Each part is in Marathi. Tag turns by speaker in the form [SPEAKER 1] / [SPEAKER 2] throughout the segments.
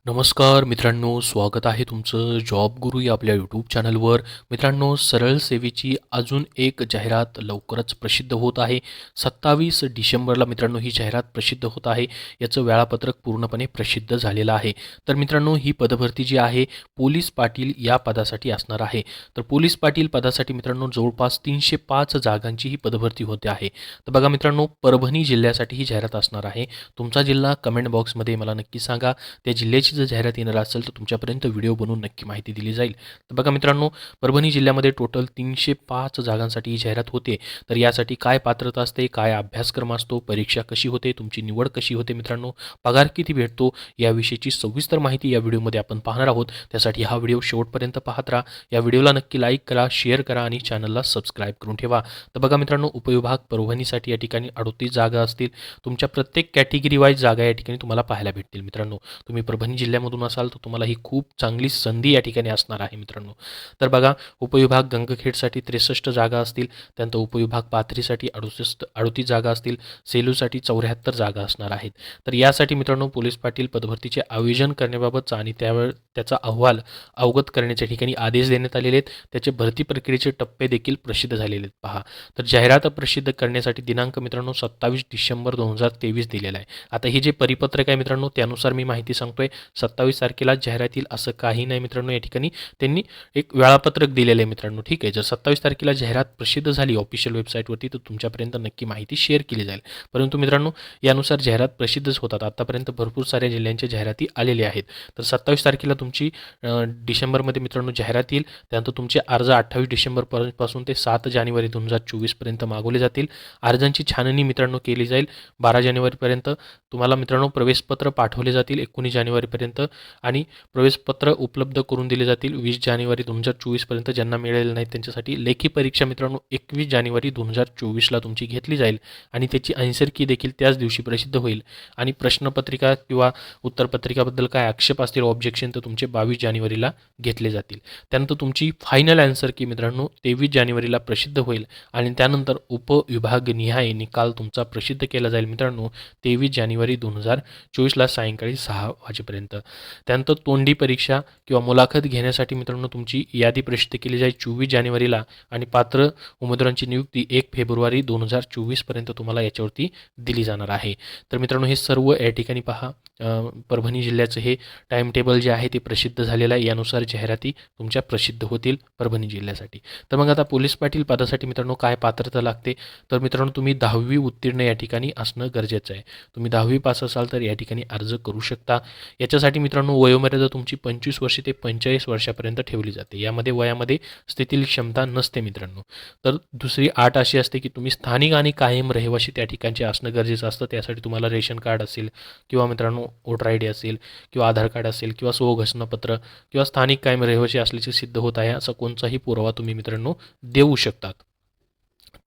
[SPEAKER 1] नमस्कार मित्रांनो, स्वागत आहे तुमचं जॉब गुरु या आपल्या यूट्यूब चॅनलवर. मित्रांनो, सरळ सेवेची अजून एक जाहिरात लवकरच प्रसिद्ध होत आहे. 27 डिसेंबरला मित्रांनो ही जाहिरात प्रसिद्ध होत आहे. याचं वेळापत्रक पूर्णपणे प्रसिद्ध झालेलं आहे. तर मित्रांनो, ही पदभरती जी आहे पोलीस पाटील या पदासाठी असणार आहे. तर पोलीस पाटील पदासाठी मित्रांनो जवळपास 305 जागांची ही पदभरती होते आहे. तर बघा मित्रांनो, परभणी जिल्ह्यासाठी ही जाहिरात असणार आहे. तुमचा जिल्हा कमेंट बॉक्समध्ये मला नक्की सांगा. त्या जिल्ह्याची जर जाहिरात येणार असेल तर तुमच्यापर्यंत व्हिडिओ बनवून नक्की माहिती दिली जाईल. तर बघा मित्रांनो, परभणी जिल्ह्यामध्ये टोटल 305 जागांसाठी ही जाहिरात होते. तर यासाठी काय पात्रता असते, काय अभ्यासक्रम असतो, परीक्षा कशी होते, तुमची निवड कशी होते मित्रांनो, पगार किती भेटतो, याविषयीची सविस्तर माहिती या व्हिडिओमध्ये आपण पाहणार आहोत. त्यासाठी हा व्हिडिओ शेवटपर्यंत पाहत राहा. या व्हिडिओला नक्की लाईक करा, शेअर करा आणि चॅनलला सबस्क्राईब करून ठेवा. तर बघा मित्रांनो, उपविभाग परभणीसाठी या ठिकाणी 38 जागा असतील. तुमच्या प्रत्येक कॅटेगरी वाईज जागा या ठिकाणी तुम्हाला पाहायला भेटतील मित्रांनो. तुम्ही परभणी जिल्ह्यामधून असाल तर तुम्हाला ही खूप चांगली संधी या ठिकाणी असणार आहे मित्रांनो. तर बघा, उपविभाग गंगखेडसाठी 63 जागा असतील. त्यानंतर उपविभाग पाथरीसाठी 38 जागा असतील. सेलूसाठी 74 जागा असणार आहेत. तर यासाठी मित्रांनो पोलीस पाटील पदभरतीचे आयोजन करण्याबाबतचा आणि त्याचा अहवाल अवगत करण्याच्या ठिकाणी आदेश देण्यात आलेले आहेत. त्याचे भरती प्रक्रियेचे टप्पे देखील प्रसिद्ध झालेले आहेत. पहा, तर जाहिरात प्रसिद्ध करण्यासाठी दिनांक मित्रांनो 27 डिसेंबर 2023 दिलेला आहे. आता हे जे परिपत्रक आहे मित्रांनो त्यानुसार मी माहिती सांगतोय. 27 तारखेला जाहिरात येईल असं काही नाही मित्रांनो. या ठिकाणी त्यांनी एक वेळापत्रक दिलेलं आहे मित्रांनो. ठीक आहे, जर 27 तारखेला जाहिरात प्रसिद्ध झाली ऑफिशियल वेबसाईटवरती तर तुमच्यापर्यंत नक्की माहिती शेअर केली जाईल. परंतु मित्रांनो, यानुसार जाहिरात प्रसिद्धच होतात. आतापर्यंत भरपूर साऱ्या जिल्ह्यांच्या जाहिराती आलेल्या आहेत. तर 27 तारखेला तुमची डिसेंबरमध्ये मित्रांनो जाहिरात येईल. त्यानंतर तुमचे अर्ज 28 डिसेंबरपासून ते 7 जानेवारी 2024 पर्यंत मागवले जातील. अर्जांची छाननी मित्रांनो केली जाईल. 12 जानेवारीपर्यंत तुम्हाला मित्रांनो प्रवेशपत्र पाठवले जातील 19 जानेवारीपर्यंत आणि प्रवेशपत्र उपलब्ध करून दिले जातील 20 जानेवारी 2024 पर्यंत. ज्यांना मिळालेले नाहीत त्यांच्यासाठी लेखी परीक्षा मित्रांनो 21 जानेवारी 2024ला तुमची घेतली जाईल आणि त्याची आन्सर की देखील त्याच दिवशी प्रसिद्ध होईल. आणि प्रश्नपत्रिका किंवा उत्तरपत्रिकाबद्दल काय आक्षेप असतील ऑब्जेक्शन तर तुमचे 22 जानेवारीला घेतले जातील. त्यानंतर तुमची फायनल आन्सर की मित्रांनो 23 जानेवारीला प्रसिद्ध होईल आणि त्यानंतर उपविभागनिहाय निकाल तुमचा प्रसिद्ध केला जाईल मित्रांनो 23 जानेवारी 2024ला सायंकाळी 6 वाजेपर्यंत. त्यानंतर तोंडी परीक्षा किंवा मुलाखत घेण्यासाठी मित्रांनो तुमची यादी प्रसिद्ध केली जाईल 24 जानेवारीला आणि पात्र उमेदवारांची नियुक्ती 1 फेब्रुवारी 2024 पर्यंत तुम्हाला याच्यावरती दिली जाणार आहे. तर मित्रांनो हे सर्व या ठिकाणी पहा, परभणी जिल्ह्याचं हे टाइम टेबल जे आहे ते प्रसिद्ध झालेलं आहे. यानुसार जाहिराती तुमच्या प्रसिद्ध होतील परभणी जिल्ह्यासाठी. तर मग आता पोलीस पाटील पदासाठी मित्रांनो काय पात्रता लागते, तर मित्रांनो तुम्ही 10वी उत्तीर्ण या ठिकाणी असणं गरजेचं आहे. तुम्ही 10वी पास असाल तर या ठिकाणी अर्ज करू शकता. याच्यासाठी मित्रांनो वयोमर्यादा तुमची 25 वर्षे ते 45 वर्षापर्यंत ठेवली जाते. यामध्ये वयामध्ये स्थितील क्षमता नसते मित्रांनो. तर दुसरी अट अशी असते की तुम्ही स्थानिक आणि कायम रहिवासी त्या ठिकाणचे असणं गरजेचं असतं. त्यासाठी तुम्हाला रेशन कार्ड असेल किंवा मित्रांनो वोटर आय डी असेल किंवा आधार कार्ड असेल किंवा स्वघोषणापत्र किंवा स्थानिक कायम रहिवासी असल्याचे सिद्ध होत आहे असा कोणताही पुरावा तुम्ही मित्रांनो देऊ शकतात.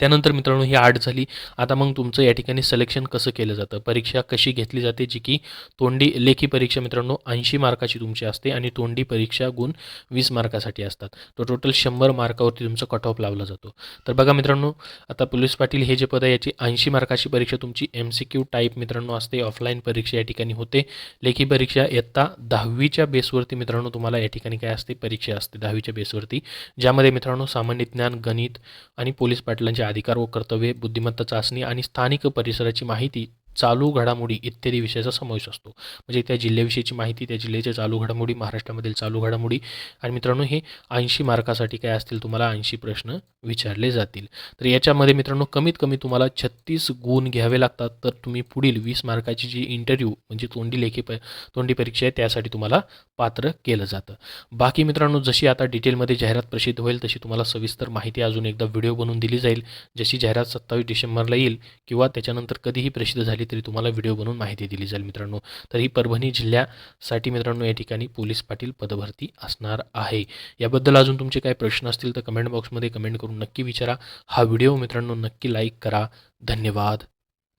[SPEAKER 1] त्यानंतर मित्रांनो ही अट झाली. आता मग तुमचं या ठिकाणी सिलेक्शन कसं केलं जातं, परीक्षा कशी घेतली जाते, जी की तोंडी लेखी परीक्षा मित्रांनो 80 मार्काची तुमची असते आणि तोंडी परीक्षा गुण 20 मार्कासाठी असतात. तो टोटल 100 मार्कावरती तुमचा कट ऑफ लावला जातो. तर बघा मित्रांनो, आता पोलीस पाटील हे जे पद आहे याची 80 मार्काची परीक्षा तुमची MCQ टाईप मित्रांनो असते. ऑफलाईन परीक्षा या ठिकाणी होते. लेखी परीक्षा इयत्ता 10वीच्या बेसवरती मित्रांनो तुम्हाला या ठिकाणी काय असते, परीक्षा असते 10वीच्या बेसवरती, ज्यामध्ये मित्रांनो सामान्य ज्ञान, गणित आणि पोलीस पाटलांचे अधिकार व कर्तव्ये, बुद्धिमत्ता चाचणी आणि स्थानिक परिसराची माहिती, चालू घडामोडी इत्यादी विषयाचा समावेश असतो. म्हणजे त्या जिल्ह्याविषयीची माहिती, त्या जिल्ह्याच्या चालू घडामोडी, महाराष्ट्रामधील चालू घडामोडी. आणि मित्रांनो हे 80 मार्कासाठी काय असतील, तुम्हाला 80 प्रश्न विचारले जातील. तर याच्यामध्ये मित्रांनो कमीत कमी तुम्हाला 36 गुण घ्यावे लागतात. तर तुम्ही पुढील 20 मार्काची जी इंटरव्ह्यू म्हणजे तोंडी परीक्षा आहे त्यासाठी तुम्हाला पात्र केलं जातं. बाकी मित्रांनो जशी आता डिटेलमध्ये जाहिरात प्रसिद्ध होईल तशी तुम्हाला सविस्तर माहिती अजून एकदा व्हिडिओ बनवून दिली जाईल. जशी जाहिरात 27 डिसेंबरला येईल किंवा त्याच्यानंतर कधीही प्रसिद्ध झाली तरी तुम्हाला व्हिडिओ बनवून माहिती दिली जाईल मित्रांनो. तर ही परभणी जिल्ह्यासाठी मित्रांनो या ठिकाणी पोलीस पाटील पदभरती असणार आहे. याबद्दल अजून तुमचे काही प्रश्न असतील तर कमेंट बॉक्समध्ये कमेंट करून नक्की विचारा. हा व्हिडिओ मित्रांनो नक्की लाईक करा. धन्यवाद.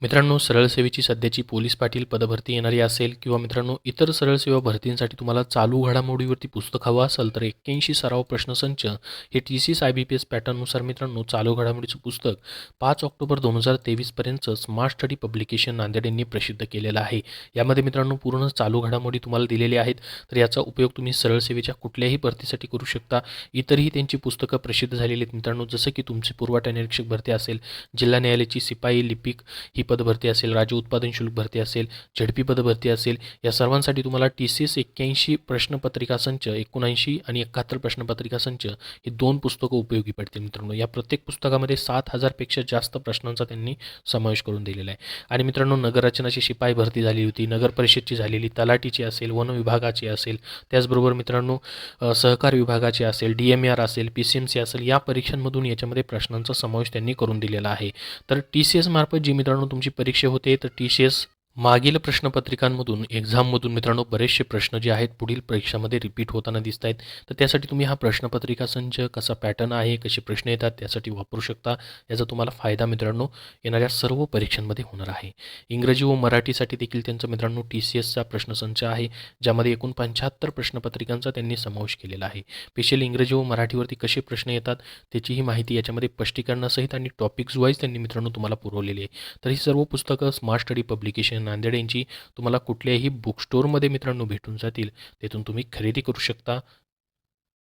[SPEAKER 1] मित्रांनो, सरळ सेवेची सध्याची पोलीस पाटील पदभरती येणारी असेल किंवा मित्रांनो इतर सरळ सेवा भरतींसाठी तुम्हाला चालू घडामोडीवरती पुस्तक हवं असेल तर 81 सराव प्रश्नसंच हे TCS IBPS पॅटर्ननुसार मित्रांनो चालू घडामोडीचं पुस्तक 5 ऑक्टोबर 2023 पर्यंत स्मार्ट स्टडी पब्लिकेशन नांदेड यांनी प्रसिद्ध केलेलं आहे. यामध्ये मित्रांनो पूर्ण चालू घडामोडी तुम्हाला दिलेली आहेत. तर याचा उपयोग तुम्ही सरळ सेवेच्या कुठल्याही भरतीसाठी करू शकता. इतरही त्यांची पुस्तकं प्रसिद्ध झालेली आहेत मित्रांनो, जसं की तुमची पुरवठा निरीक्षक भरती असेल, जिल्हा न्यायालयाची सिपाई लिपिक ही पदभरती असेल, राज्य उत्पादन शुल्क भरती असेल, झडपी पदभरती असेल, या सर्वांसाठी तुम्हाला TCS 81 प्रश्नपत्रिका संच, 79 आणि 71 प्रश्नपत्रिका संच ही 2 पुस्तकं उपयोगी पडतील मित्रांनो. या प्रत्येक पुस्तकामध्ये 7,000 पेक्षा जास्त प्रश्नांचा त्यांनी समावेश करून दिलेला आहे. आणि मित्रांनो, नगररचनाची शिपाई भरती झाली होती, नगर परिषदची झालेली, तलाठीची असेल, वन विभागाची असेल, त्याचबरोबर मित्रांनो सहकार विभागाची असेल, DMAR असेल, PCMC असेल, या परीक्षांमधून याच्यामध्ये प्रश्नांचा समावेश त्यांनी करून दिलेला आहे. तर TCS मार्फत जी मित्रांनो तुमची परीक्षा होते, तर TCS मागील प्रश्नपत्रिकांमधून एक्झाममधून मित्रांनो बरेचसे प्रश्न जे आहेत पुढील परीक्षामध्ये रिपीट होताना दिसत आहेत. तर त्यासाठी तुम्ही हा प्रश्नपत्रिका संच कसा पॅटर्न आहे, कसे प्रश्न येतात त्यासाठी वापरू शकता. याचा तुम्हाला फायदा मित्रांनो येणाऱ्या सर्व परीक्षांमध्ये होणार आहे. इंग्रजी व मराठीसाठी देखील त्यांचा मित्रांनो TCSचा प्रश्नसंच आहे, ज्यामध्ये एकूण 75 प्रश्नपत्रिकांचा त्यांनी समावेश केलेला आहे. स्पेशली इंग्रजी व मराठीवरती कसे प्रश्न येतात त्याचीही माहिती याच्यामध्ये स्पष्टीकरणासहित आणि टॉपिक्स वाईज त्यांनी मित्रांनो तुम्हाला पुरवलेली आहे. तर ही सर्व पुस्तकं स्मार्ट स्टडी पब्लिकेशन नांदेड यांची तुम्हाला कुठल्याही बुक स्टोअरमध्ये मित्रांनो भेटून जातील. तेथून तुम्ही खरेदी करू शकता.